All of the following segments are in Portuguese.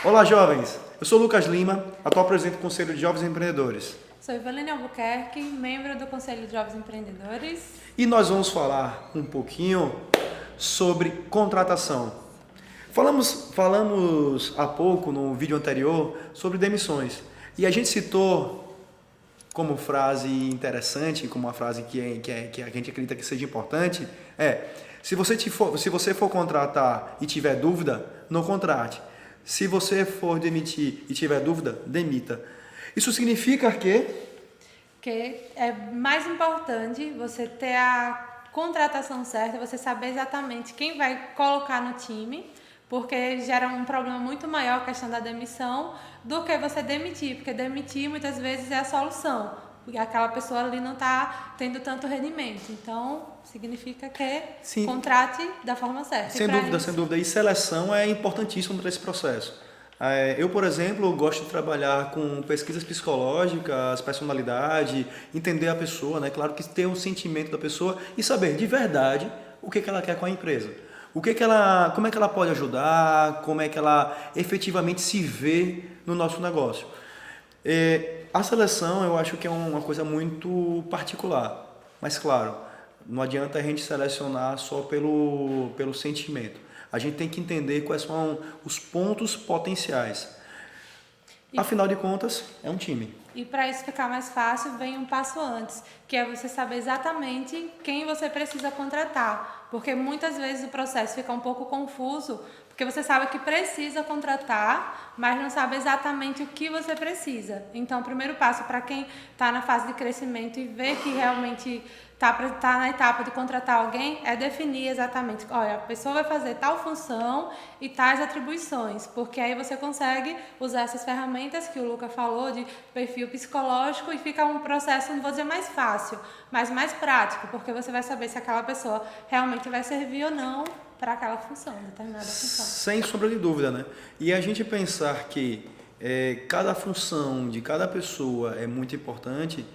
Olá, jovens! Eu sou Lucas Lima, atual presidente do Conselho de Jovens Empreendedores. Sou Ivanene Albuquerque, membro do Conselho de Jovens Empreendedores. E nós vamos falar um pouquinho sobre contratação. Falamos há pouco, no vídeo anterior, sobre demissões. E a gente citou como frase interessante, como uma frase que a gente acredita que seja importante, se você for contratar e tiver dúvida, não contrate. Se você for demitir e tiver dúvida, demita. Isso significa que é mais importante você ter a contratação certa, você saber exatamente quem vai colocar no time, porque gera um problema muito maior a questão da demissão do que você demitir, porque demitir muitas vezes é a solução, porque aquela pessoa ali não está tendo tanto rendimento. Então, significa que Sim. Contrate da forma certa. Sem dúvida. E seleção é importantíssimo para esse processo. Eu, por exemplo, gosto de trabalhar com pesquisas psicológicas, personalidade, entender a pessoa, né? Claro que ter um sentimento da pessoa e saber de verdade o que ela quer com a empresa. Como é que ela pode ajudar, como é que ela efetivamente se vê no nosso negócio. A seleção eu acho que é uma coisa muito particular, mas claro, não adianta a gente selecionar só pelo sentimento. A gente tem que entender quais são os pontos potenciais. Afinal de contas, é um time. E para isso ficar mais fácil, vem um passo antes, que é você saber exatamente quem você precisa contratar. Porque muitas vezes o processo fica um pouco confuso, porque você sabe que precisa contratar, mas não sabe exatamente o que você precisa. Então, o primeiro passo para quem está na fase de crescimento e vê que realmente tá na etapa de contratar alguém é definir exatamente, olha, a pessoa vai fazer tal função e tais atribuições, porque aí você consegue usar essas ferramentas que o Luca falou de perfil psicológico e fica um processo, não vou dizer mais fácil, mas mais prático, porque você vai saber se aquela pessoa realmente vai servir ou não para aquela função, determinada função. Sem sombra de dúvida, né? E a gente pensar que cada função de cada pessoa é muito importante.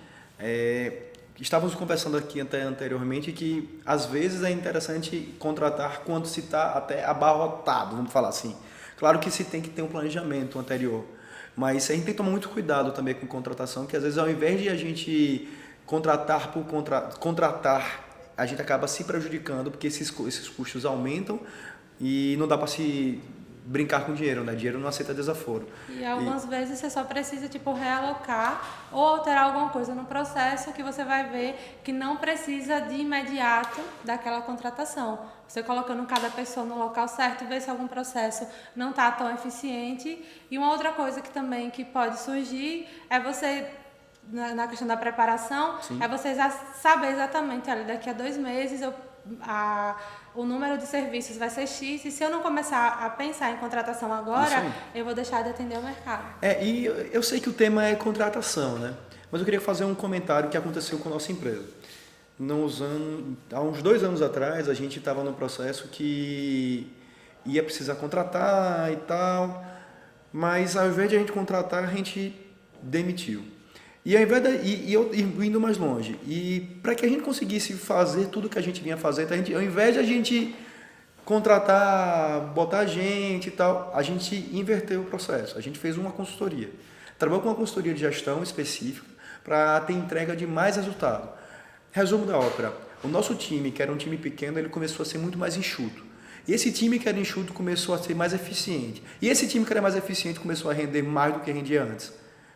Estávamos conversando aqui até anteriormente que às vezes é interessante contratar quando se está até abarrotado, vamos falar assim. Claro que se tem que ter um planejamento anterior, mas a gente tem que tomar muito cuidado também com contratação, que às vezes ao invés de a gente contratar por contratar, a gente acaba se prejudicando porque esses custos aumentam e não dá para se brincar com dinheiro, né? Dinheiro não aceita desaforo. E algumas vezes você só precisa realocar ou alterar alguma coisa no processo que você vai ver que não precisa de imediato daquela contratação. Você colocando cada pessoa no local certo, ver se algum processo não está tão eficiente. E uma outra coisa que também que pode surgir é você, na questão da preparação, Sim. é você saber exatamente, olha, daqui a 2 meses o número de serviços vai ser X, e se eu não começar a pensar em contratação agora, eu vou deixar de atender o mercado. E eu sei que o tema é contratação, né? Mas eu queria fazer um comentário que aconteceu com a nossa empresa. Há uns 2 anos atrás, a gente estava num processo que ia precisar contratar e tal, mas ao invés de a gente contratar, a gente demitiu. E ao invés eu indo mais longe, e para que a gente conseguisse fazer tudo que a gente vinha fazendo, ao invés de a gente contratar, botar gente e tal, a gente inverteu o processo. A gente fez uma consultoria. Trabalhou com uma consultoria de gestão específica para ter entrega de mais resultado. Resumo da ópera. O nosso time, que era um time pequeno, ele começou a ser muito mais enxuto. E esse time que era enxuto começou a ser mais eficiente. E esse time que era mais eficiente começou a render mais do que rendia antes,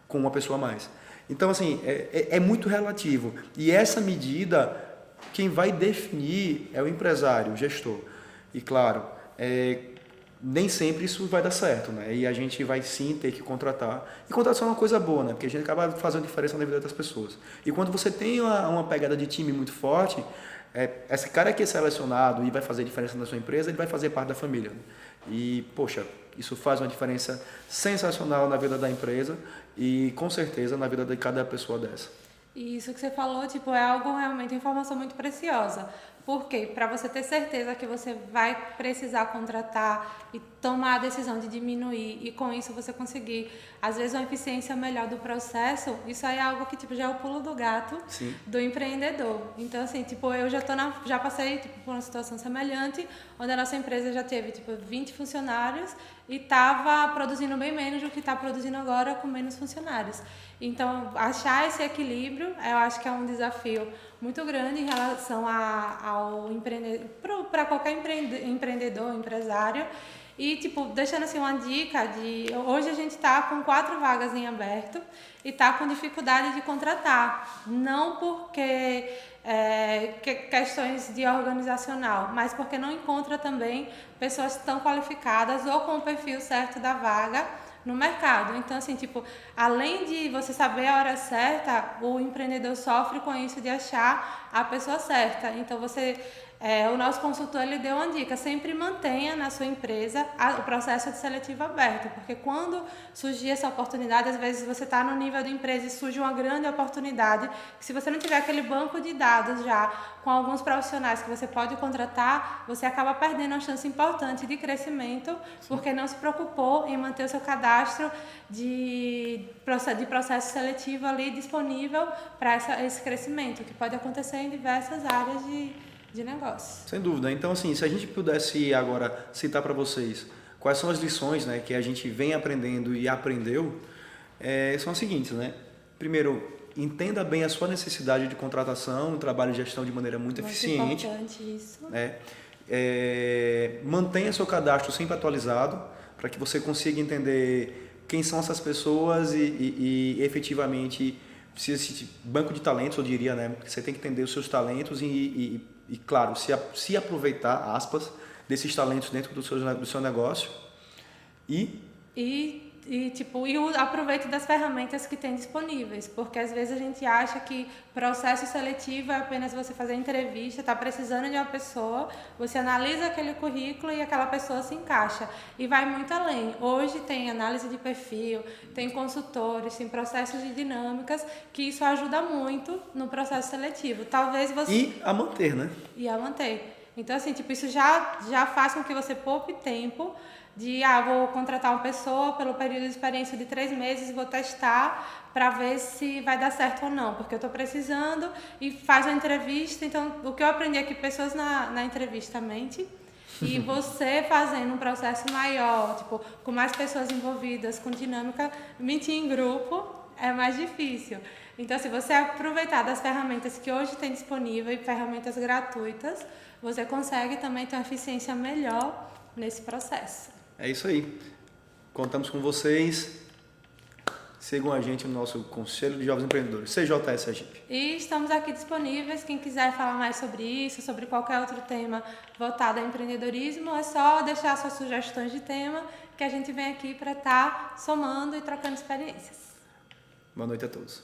com uma pessoa a mais. Então, assim, é muito relativo. E essa medida, quem vai definir é o empresário, o gestor. E, claro, nem sempre isso vai dar certo, né? E a gente vai sim ter que contratar. E contratação é uma coisa boa, né? Porque a gente acaba fazendo diferença na vida das pessoas. E quando você tem uma pegada de time muito forte, esse cara que é selecionado e vai fazer diferença na sua empresa, ele vai fazer parte da família. E, poxa, isso faz uma diferença sensacional na vida da empresa e, com certeza, na vida de cada pessoa dessa. E isso que você falou, é algo realmente, uma informação muito preciosa. Por quê? Para você ter certeza que você vai precisar contratar e tomar a decisão de diminuir e com isso você conseguir, às vezes, uma eficiência melhor do processo, isso aí é algo que já é o pulo do gato. Sim. Do empreendedor. Então, assim, eu já passei por uma situação semelhante, onde a nossa empresa já teve 20 funcionários e estava produzindo bem menos do que está produzindo agora com menos funcionários. Então, achar esse equilíbrio, eu acho que é um desafio muito grande em relação ao empreendedor, para qualquer empreendedor, empresário. E, tipo, deixando assim uma dica de... Hoje a gente está com 4 vagas em aberto e está com dificuldade de contratar. Não porque questões de organizacional, mas porque não encontra também pessoas tão qualificadas ou com o perfil certo da vaga no mercado. Então, assim, tipo, além de você saber a hora certa, o empreendedor sofre com isso de achar a pessoa certa. Então, o nosso consultor, ele deu uma dica: sempre mantenha na sua empresa o processo de seletivo aberto, porque quando surgir essa oportunidade, às vezes você está no nível da empresa e surge uma grande oportunidade, que se você não tiver aquele banco de dados já com alguns profissionais que você pode contratar, você acaba perdendo uma chance importante de crescimento, porque não se preocupou em manter o seu cadastro de processo seletivo ali disponível para esse crescimento, que pode acontecer em diversas áreas de negócio. Sem dúvida. Então, assim, se a gente pudesse agora citar para vocês quais são as lições, né, que a gente vem aprendendo e aprendeu, são as seguintes, né? Primeiro, entenda bem a sua necessidade de contratação, trabalhe de gestão de maneira muito eficiente. Importante isso. Mantenha seu cadastro sempre atualizado, para que você consiga entender quem são essas pessoas e efetivamente esse banco de talentos, eu diria, né? Porque você tem que entender os seus talentos e claro, se aproveitar, aspas, desses talentos dentro do seu negócio e o aproveito das ferramentas que tem disponíveis, porque às vezes a gente acha que processo seletivo é apenas você fazer entrevista, está precisando de uma pessoa, você analisa aquele currículo e aquela pessoa se encaixa, e vai muito além. Hoje tem análise de perfil, tem consultores, tem processos de dinâmicas, que isso ajuda muito no processo seletivo. Talvez você... E a manter, né? E a manter. Então, assim, tipo, isso já faz com que você poupe tempo vou contratar uma pessoa pelo período de experiência de 3 meses, vou testar para ver se vai dar certo ou não, porque eu estou precisando, e faz a entrevista. Então, o que eu aprendi é que pessoas na entrevista mente, e você fazendo um processo maior, tipo, com mais pessoas envolvidas, com dinâmica, mentir em grupo é mais difícil. Então, se você aproveitar das ferramentas que hoje tem disponível, ferramentas gratuitas, você consegue também ter uma eficiência melhor nesse processo. É isso aí. Contamos com vocês. Sigam a gente no nosso Conselho de Jovens Empreendedores, CJS Sergipe. E estamos aqui disponíveis. Quem quiser falar mais sobre isso, sobre qualquer outro tema voltado ao empreendedorismo, é só deixar suas sugestões de tema, que a gente vem aqui para estar somando e trocando experiências. Boa noite a todos.